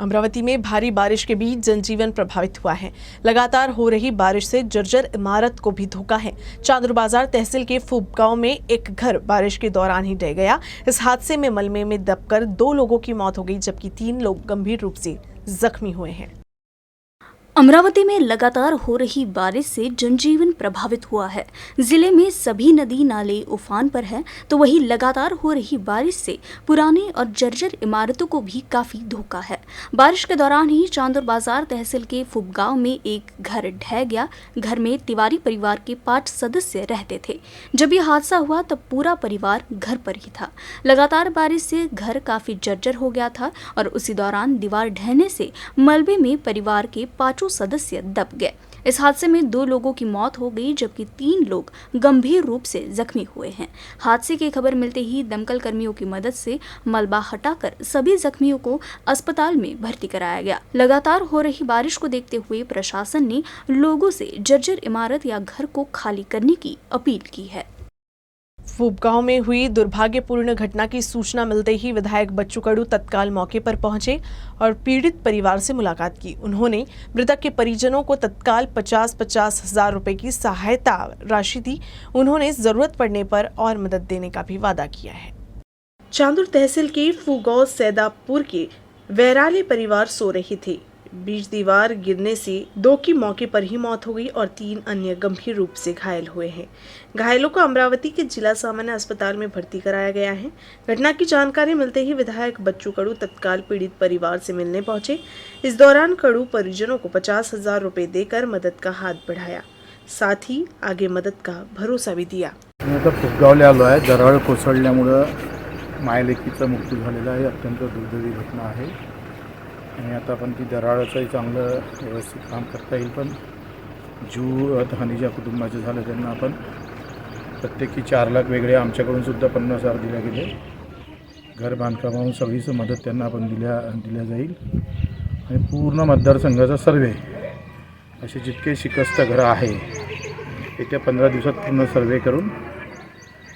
अमरावती में भारी बारिश के बीच जनजीवन प्रभावित हुआ है। लगातार हो रही बारिश से जर्जर इमारत को भी धोखा है। चांदूर बाजार तहसील के फूब गांव में एक घर बारिश के दौरान ही ढह गया। इस हादसे में मलबे में दबकर 2 लोगों की मौत हो गई, जबकि 3 लोग गंभीर रूप से जख्मी हुए हैं। अमरावती में लगातार हो रही बारिश से जनजीवन प्रभावित हुआ है। जिले में सभी नदी नाले उफान पर हैं, तो वहीं लगातार हो रही बारिश से पुराने और जर्जर इमारतों को भी काफी धोखा है। बारिश के दौरान ही चांदूर बाजार तहसील के फुब गांव में एक घर ढह गया। घर में तिवारी परिवार के 5 सदस्य रहते थे। जब यह हादसा हुआ तब पूरा परिवार घर पर ही था। लगातार बारिश से घर काफी जर्जर हो गया था और उसी दौरान दीवार ढहने से मलबे में परिवार के 5 सदस्य दब गए। इस हादसे में 2 लोगों की मौत हो गई, जबकि 3 लोग गंभीर रूप से जख्मी हुए हैं। हादसे की खबर मिलते ही दमकल कर्मियों की मदद से मलबा हटाकर सभी जख्मियों को अस्पताल में भर्ती कराया गया। लगातार हो रही बारिश को देखते हुए प्रशासन ने लोगों से जर्जर इमारत या घर को खाली करने की अपील की है। फूब गांव में हुई दुर्भाग्यपूर्ण घटना की सूचना मिलते ही विधायक बच्चू कडू तत्काल मौके पर पहुंचे और पीड़ित परिवार से मुलाकात की। उन्होंने मृतक के परिजनों को तत्काल 50-50 हजार रुपए की सहायता राशि दी। उन्होंने जरूरत पड़ने पर और मदद देने का भी वादा किया है। चांदूर तहसील के फूगांव सैदापुर के वैराले परिवार सो रहे थे। बीच दीवार गिरने से 2 की मौके पर ही मौत हो गई और 3 अन्य गंभीर रूप से घायल हुए हैं। घायलों को अमरावती के जिला सामान्य अस्पताल में भर्ती कराया गया है। घटना की जानकारी मिलते ही विधायक बच्चू कडू तत्काल पीड़ित परिवार से मिलने पहुंचे। इस दौरान कडू परिजनों को 50,000 रुपए देकर मदद का हाथ बढ़ाया, साथ ही आगे मदद का भरोसा भी दिया। फुगगावला आलो आहे। दरड कोसळल्यामुळे मायलेकीचा मृत्यू झालेला आहे। अत्यंत दुर्दैवी घटना आहे आणि आता पण ती दराडाचंही चांगलं व्यवस्थित काम करता येईल, पण जीवहानी ज्या कुटुंबाचे झालं त्यांना आपण प्रत्येकी 4 लाख वेगळे आमच्याकडून सुद्धा 50,000 दिल्या गेले। घर बांधकामावरून सगळीच मदत त्यांना आपण दिल्या जाईल आणि पूर्ण मतदारसंघाचा सर्वे असे जितके शिकस्त घरं आहे येत्या 15 दिवसात पूर्ण सर्वे करून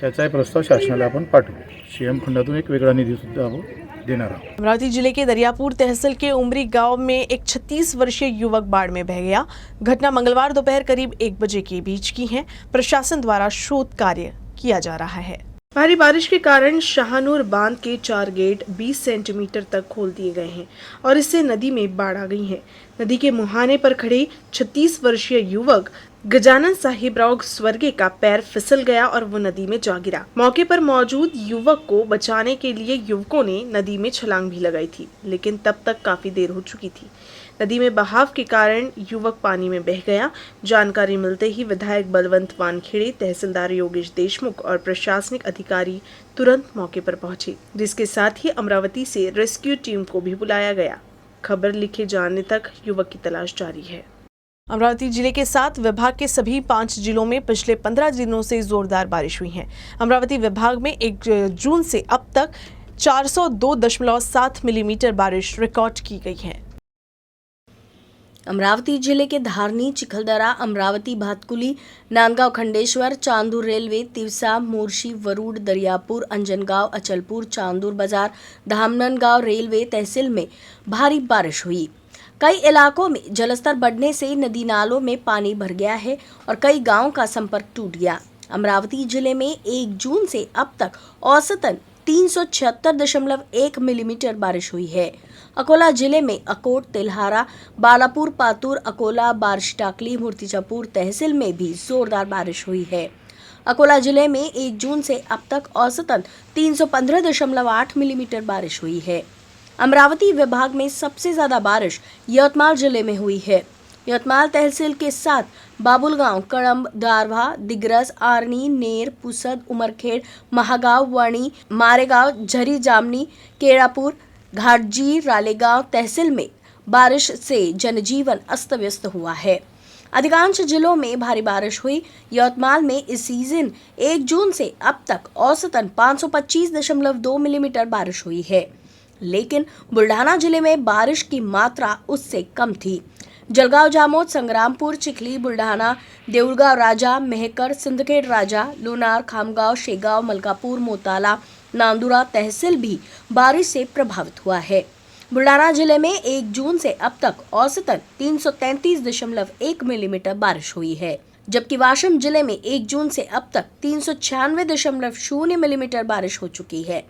त्याचाही प्रस्ताव शासनाला आपण पाठवू। सीएम फंडातून एक वेगळा निधी सुद्धा आपण देणार आहोत। अमरावती जिले के दरियापुर तहसील के उमरी गांव में एक 36 वर्षीय युवक बाढ़ में बह गया। घटना मंगलवार दोपहर करीब 1 बजे के बीच की है। प्रशासन द्वारा शोध कार्य किया जा रहा है। भारी बारिश के कारण शाहनूर बांध के 4 गेट 20 सेंटीमीटर तक खोल दिए गए हैं और इससे नदी में बाढ़ आ गई है। नदी के मुहाने पर खड़े 36 वर्षीय युवक गजानन साहिबराव स्वर्गीय का पैर फिसल गया और वो नदी में जा गिरा। मौके पर मौजूद युवक को बचाने के लिए युवकों ने नदी में छलांग भी लगाई थी, लेकिन तब तक काफी देर हो चुकी थी। नदी में बहाव के कारण युवक पानी में बह गया। जानकारी मिलते ही विधायक बलवंत वानखेड़े, तहसीलदार योगेश देशमुख और प्रशासनिक अधिकारी तुरंत मौके पर पहुंचे, जिसके साथ ही अमरावती से रेस्क्यू टीम को भी बुलाया गया। खबर लिखे जाने तक युवक की तलाश जारी है। अमरावती जिले के 7 विभाग के सभी 5 जिलों में पिछले 15 दिनों से जोरदार बारिश हुई है। अमरावती विभाग में 1 जून से अब तक 402.7 मिलीमीटर बारिश रिकॉर्ड की गई है। अमरावती जिले के धारनी, चिखलदरा, अमरावती, भातकुली, नांदगांव, खंडेश्वर, चांदूर रेलवे, तिवसा, मोर्शी, वरुड, दरियापुर, अंजनगांव, अचलपुर, चांदूर बाजार, धामनगांव रेलवे तहसील में भारी बारिश हुई। कई इलाकों में जलस्तर बढ़ने से नदी नालों में पानी भर गया है और कई गांवों का संपर्क टूट गया। अमरावती जिले में 1 जून से अब तक औसतन 376.1 मिलीमीटर बारिश हुई है। अकोला जिले में अकोट, तिल्हारा, बालापुर, पातुर, अकोला, बारशिटाकली, मूर्तिजापुर तहसील में भी जोरदार बारिश हुई है। अकोला जिले में 1 जून से अब तक औसतन 315.8 मिलीमीटर बारिश हुई है। अमरावती विभाग में सबसे ज्यादा बारिश यवतमाल जिले में हुई है। यवतमाल तहसील के साथ बाबुलगांव, कड़म्ब, दारवा, दिग्रस, आरनी, नेर, पुसद, उमरखेड़, महागांव, वणी, मारेगांव, झरी, जामनी, केड़ापुर, घाटजी, रालेगांव तहसील में बारिश से जनजीवन अस्त व्यस्त हुआ है। अधिकांश जिलों में भारी बारिश हुई। यवतमाल में इस सीजन 1 जून से अब तक औसतन 525.2 मिलीमीटर बारिश हुई है, लेकिन बुल्ढाना जिले में बारिश की मात्रा उससे कम थी। जलगांव, जामोद, संग्रामपुर, चिखली, बुल्ढाना, देऊळगाव राजा, मेहकर, सिंदखेड राजा, लोणार, खामगांव, शेगांव, मलकापुर, मोताला, नांदुरा तहसील भी बारिश से प्रभावित हुआ है। बुल्डाना जिले में 1 जून से अब तक औसतन 333.1 मिलीमीटर बारिश हुई है, जबकि वाशिम जिले में 1 जून से अब तक 396.0 मिलीमीटर बारिश हो चुकी है।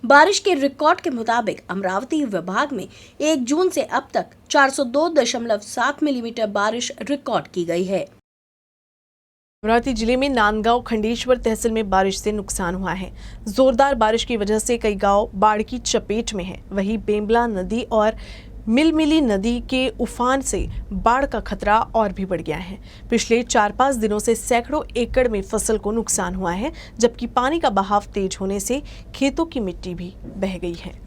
बारिश के रिकॉर्ड के मुताबिक अमरावती विभाग में 1 जून से अब तक 402.7 मिलीमीटर बारिश रिकॉर्ड की गई है। अमरावती जिले में नांदगांव खंडेश्वर तहसील में बारिश से नुकसान हुआ है। जोरदार बारिश की वजह से कई गांव बाढ़ की चपेट में हैं। वहीं बेंबला नदी और मिलमिली नदी के उफान से बाढ़ का खतरा और भी बढ़ गया है। पिछले 4-5 दिनों से सैकड़ों एकड़ में फसल को नुकसान हुआ है, जबकि पानी का बहाव तेज होने से खेतों की मिट्टी भी बह गई है।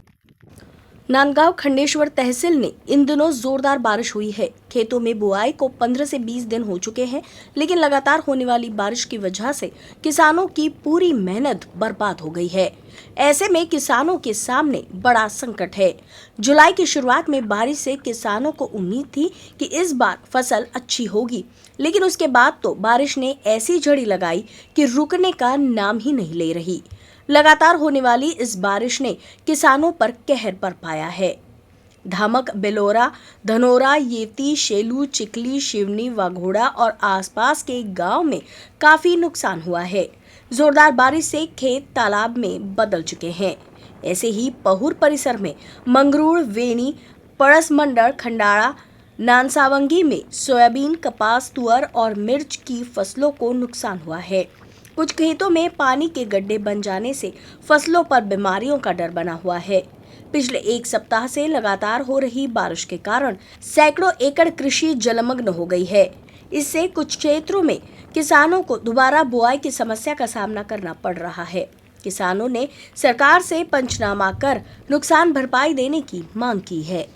नांदगांव खंडेश्वर तहसील में इन दिनों जोरदार बारिश हुई है। खेतों में बुआई को 15 से 20 दिन हो चुके हैं, लेकिन लगातार होने वाली बारिश की वजह से किसानों की पूरी मेहनत बर्बाद हो गई है। ऐसे में किसानों के सामने बड़ा संकट है। जुलाई की शुरुआत में बारिश से किसानों को उम्मीद थी कि इस बार फसल अच्छी होगी, लेकिन उसके बाद तो बारिश ने ऐसी झड़ी लगाई कि रुकने का नाम ही नहीं ले रही। लगातार होने वाली इस बारिश ने किसानों पर कहर बरपाया है। धामक, बेलोरा, धनोरा, येवती, शेलू, चिखली, शिवनी, वाघोड़ा और आसपास के गांव में काफी नुकसान हुआ है। जोरदार बारिश से खेत तालाब में बदल चुके हैं। ऐसे ही पहुर परिसर में मंगरूड़, वेणी, पड़स मंडल, खंडाड़ा, नानसावंगी में सोयाबीन, कपास, तुअर और मिर्च की फसलों को नुकसान हुआ है। कुछ खेतों में पानी के गड्ढे बन जाने से फसलों पर बीमारियों का डर बना हुआ है। पिछले 1 सप्ताह से लगातार हो रही बारिश के कारण सैकड़ों एकड़ कृषि जलमग्न हो गई है। इससे कुछ क्षेत्रों में किसानों को दोबारा बुआई की समस्या का सामना करना पड़ रहा है। किसानों ने सरकार से पंचनामा कर नुकसान भरपाई देने की मांग की है।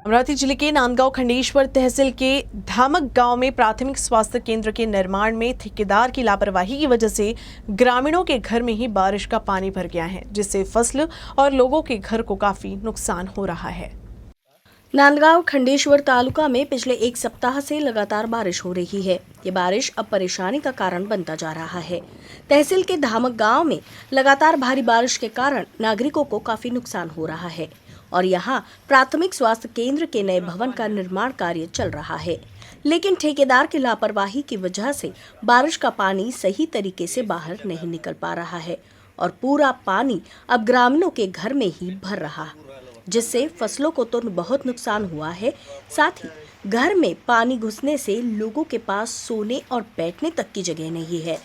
अमरावती जिले के नांदगांव खंडेश्वर तहसील के धामक गांव में प्राथमिक स्वास्थ्य केंद्र के निर्माण में ठेकेदार की लापरवाही की वजह से ग्रामीणों के घर में ही बारिश का पानी भर गया है, जिससे फसल और लोगों के घर को काफी नुकसान हो रहा है। नांदगांव खंडेश्वर तालुका में पिछले 1 सप्ताह से लगातार बारिश हो रही है। ये बारिश अब परेशानी का कारण बनता जा रहा है। तहसील के धामक गांव में लगातार भारी बारिश के कारण नागरिकों को काफी नुकसान हो रहा है और यहां प्राथमिक स्वास्थ्य केंद्र के नए भवन का निर्माण कार्य चल रहा है, लेकिन ठेकेदार की लापरवाही की वजह से बारिश का पानी सही तरीके से बाहर नहीं निकल पा रहा है और पूरा पानी अब ग्रामीणों के घर में ही भर रहा, जिससे फसलों को तो बहुत नुकसान हुआ है। साथ ही घर में पानी घुसने से लोगों के पास सोने और बैठने तक की जगह नहीं है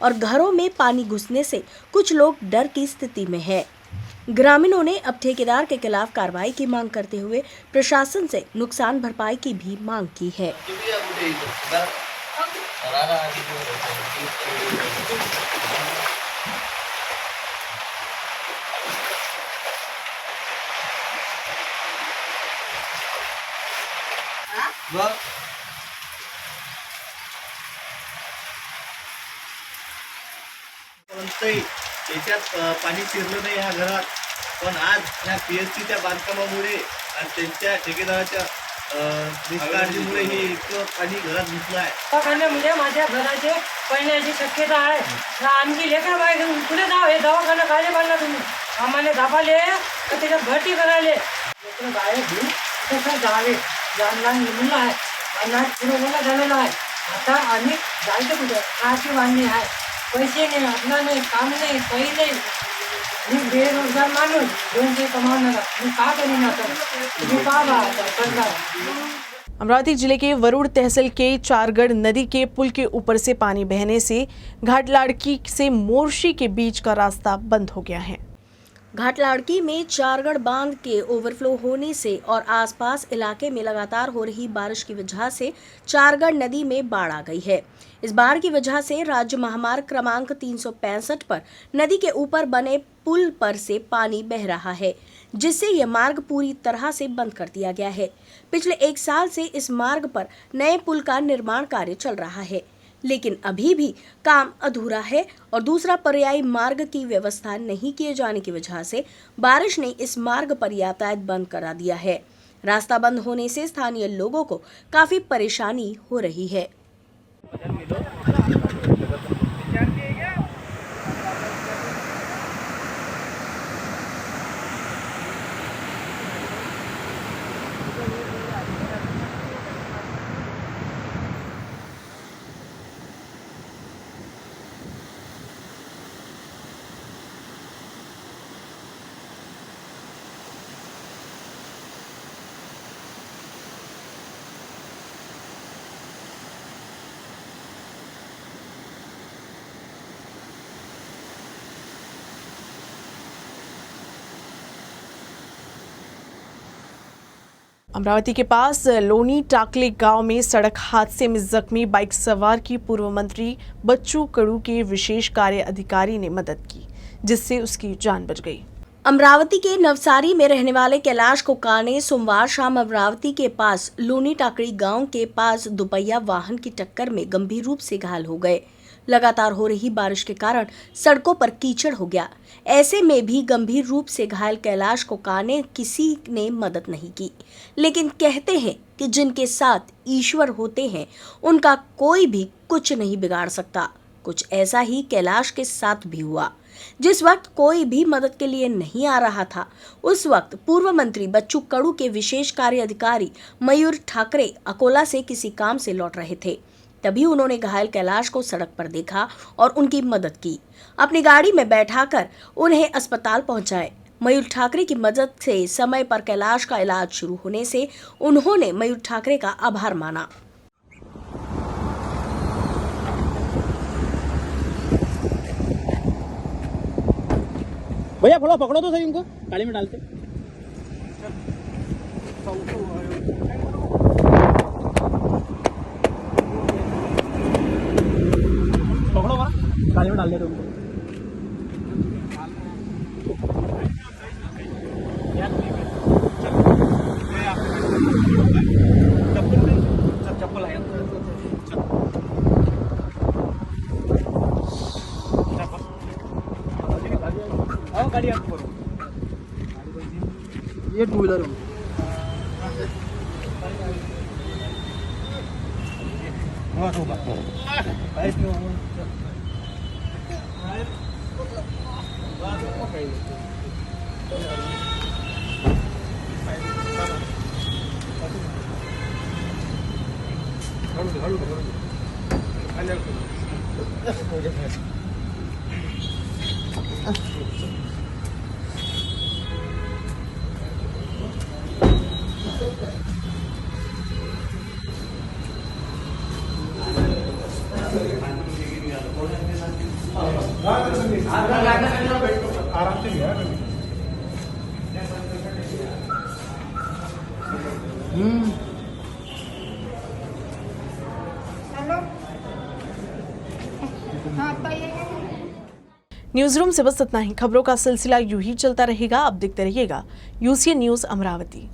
और घरों में पानी घुसने से कुछ लोग डर की स्थिति में हैं। ग्रामीणों ने अब ठेकेदार के खिलाफ कार्रवाई की मांग करते हुए प्रशासन से नुकसान भरपाई की भी मांग की है। त्याच्यात पाणी शिरलं नाही ह्या घरात, पण आज ह्या PSCच्या बांधकामामुळे आणि त्यांच्या ठेकेदाराच्या निष्काळजीमुळे हे इतकं पाणी घरात घुसलं आहे। दवाखान्यामध्ये माझ्या घराचे पडण्याची शक्यता आहे। तर आमची लेकरं बाळ घेऊन कुठे जाऊ? हे दवाखाना काय बांधला तुम्ही? आम्हाला दाबाले तर त्याच्यात भरती करायले लेकरं बाळ घेऊन कसं जावे? लहान मुलं आहे, अनाथ पुरवला झालेला आहे। आता आम्ही जायचं कुठे? खायची वांदी आहे, पैसे नाही, आपलं नाही, काम नाही, काही नाही। मी बेरोजगार माणूस, 200 कमावणारा, मी का करीन आता? तुम्ही का सरकार? अमरावती जिले के वरुड़ तहसील के चारगढ़ नदी के पुल के ऊपर से पानी बहने से घाटलाड़की से मोर्शी के बीच का रास्ता बंद हो गया है। घाटलाड़की में चारगढ़ बांध के ओवरफ्लो होने से और आसपास इलाके में लगातार हो रही बारिश की वजह से चारगढ़ नदी में बाढ़ आ गई है। इस बाढ़ की वजह से राज्य महामार्ग क्रमांक 365 पर नदी के ऊपर बने पुल पर से पानी बह रहा है, जिससे यह मार्ग पूरी तरह से बंद कर दिया गया है। पिछले 1 साल से इस मार्ग पर नए पुल का निर्माण कार्य चल रहा है, लेकिन अभी भी काम अधूरा है और दूसरा पर्यायी मार्ग की व्यवस्था नहीं किए जाने की वजह से बारिश ने इस मार्ग पर यातायात बंद करा दिया है। रास्ता बंद होने से स्थानीय लोगों को काफी परेशानी हो रही है। अमरावती के पास लोनी टाकले गांव में सड़क हादसे में जख्मी बाइक सवार की पूर्व मंत्री बच्चू कड़ू के विशेष कार्य अधिकारी ने मदद की, जिससे उसकी जान बच गई। अमरावती के नवसारी में रहने वाले कैलाश कोका ने सोमवार शाम अमरावती के पास लोनी टाकड़ी गांव के पास दोपहिया वाहन की टक्कर में गंभीर रूप से घायल हो गए। लगातार हो रही बारिश के कारण सड़कों पर कीचड़ हो गया। ऐसे में भी गंभीर रूप से घायल कैलाश कोका ने किसी ने मदद नहीं की, लेकिन कहते हैं कि जिनके साथ ईश्वर होते हैं उनका कोई भी कुछ नहीं बिगाड़ सकता। कुछ ऐसा ही कैलाश के साथ भी हुआ। जिस वक्त कोई भी मदद के लिए नहीं आ रहा था, उस वक्त पूर्व मंत्री बच्चू कड़ू के विशेष कार्य अधिकारी मयूर ठाकरे अकोला से किसी काम से लौट रहे थे। तभी उन्होंने घायल कैलाश को सड़क पर देखा और उनकी मदद की। अपनी गाड़ी में बैठाकर उन्हें अस्पताल पहुंचाए। मयूर ठाकरे की मदद से समय पर कैलाश का इलाज शुरू होने से उन्होंने मयूर ठाकरे का आभार माना। भैया थोड़ा पकड़ो तो सही, उनको गाड़ी में डालते। पकड़ो वहाँ, गाड़ी में डाल देते उनको। चप्पल आया गाड़ी आपको करो, ये 2 व्हीलर है। आराम से गया न्यूज रूम से बस इतना ही। खबरों का सिलसिला यूं ही चलता रहेगा। अब देखते रहिएगा UCN न्यूज अमरावती।